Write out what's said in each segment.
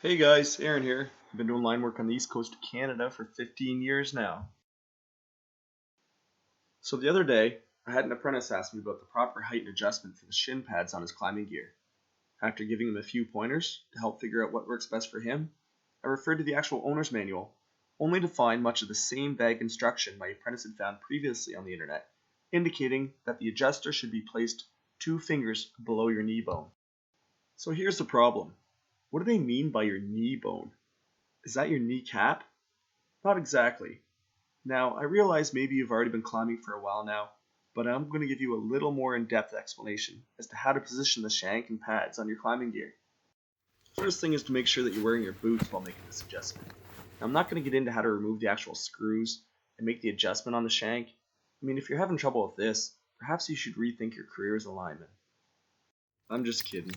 Hey guys, Aaron here. I've been doing line work on the east coast of Canada for 15 years now. So the other day, I had an apprentice ask me about the proper height and adjustment for the shin pads on his climbing gear. After giving him a few pointers to help figure out what works best for him, I referred to the actual owner's manual, only to find much of the same vague instruction my apprentice had found previously on the internet, indicating that the adjuster should be placed 2 fingers below your knee bone. So here's the problem. What do they mean by your knee bone? Is that your kneecap? Not exactly. Now, I realize maybe you've already been climbing for a while now, but I'm going to give you a little more in-depth explanation as to how to position the shank and pads on your climbing gear. First thing is to make sure that you're wearing your boots while making this adjustment. Now, I'm not going to get into how to remove the actual screws and make the adjustment on the shank. If you're having trouble with this, perhaps you should rethink your career as a lineman. I'm just kidding.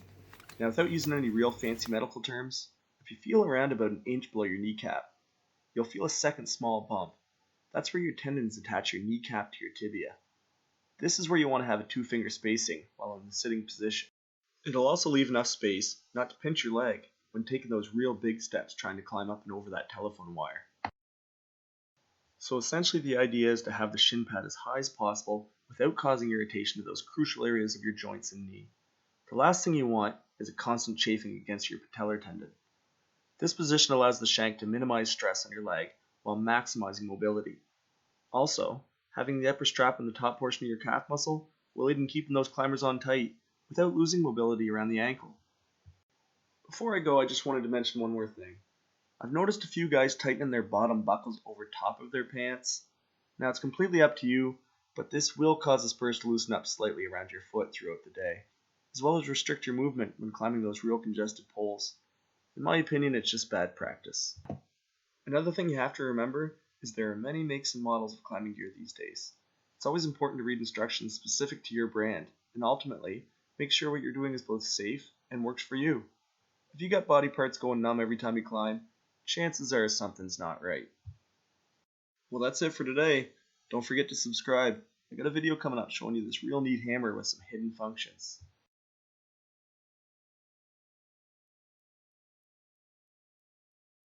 Now, without using any real fancy medical terms, if you feel around about an inch below your kneecap, you'll feel a second small bump. That's where your tendons attach your kneecap to your tibia. This is where you want to have a 2-finger spacing while in the sitting position. It'll also leave enough space not to pinch your leg when taking those real big steps trying to climb up and over that telephone wire. So essentially the idea is to have the shin pad as high as possible without causing irritation to those crucial areas of your joints and knee. The last thing you want is a constant chafing against your patellar tendon. This position allows the shank to minimize stress on your leg while maximizing mobility. Also, having the upper strap on the top portion of your calf muscle will aid in keeping those climbers on tight without losing mobility around the ankle. Before I go, I just wanted to mention one more thing. I've noticed a few guys tightening their bottom buckles over top of their pants. Now it's completely up to you, but this will cause the spurs to loosen up slightly around your foot throughout the day, as well as restrict your movement when climbing those real congested poles. In my opinion, it's just bad practice. Another thing you have to remember is there are many makes and models of climbing gear these days. It's always important to read instructions specific to your brand, and ultimately, make sure what you're doing is both safe and works for you. If you got body parts going numb every time you climb, chances are something's not right. Well, that's it for today. Don't forget to subscribe. I got a video coming up showing you this real neat hammer with some hidden functions.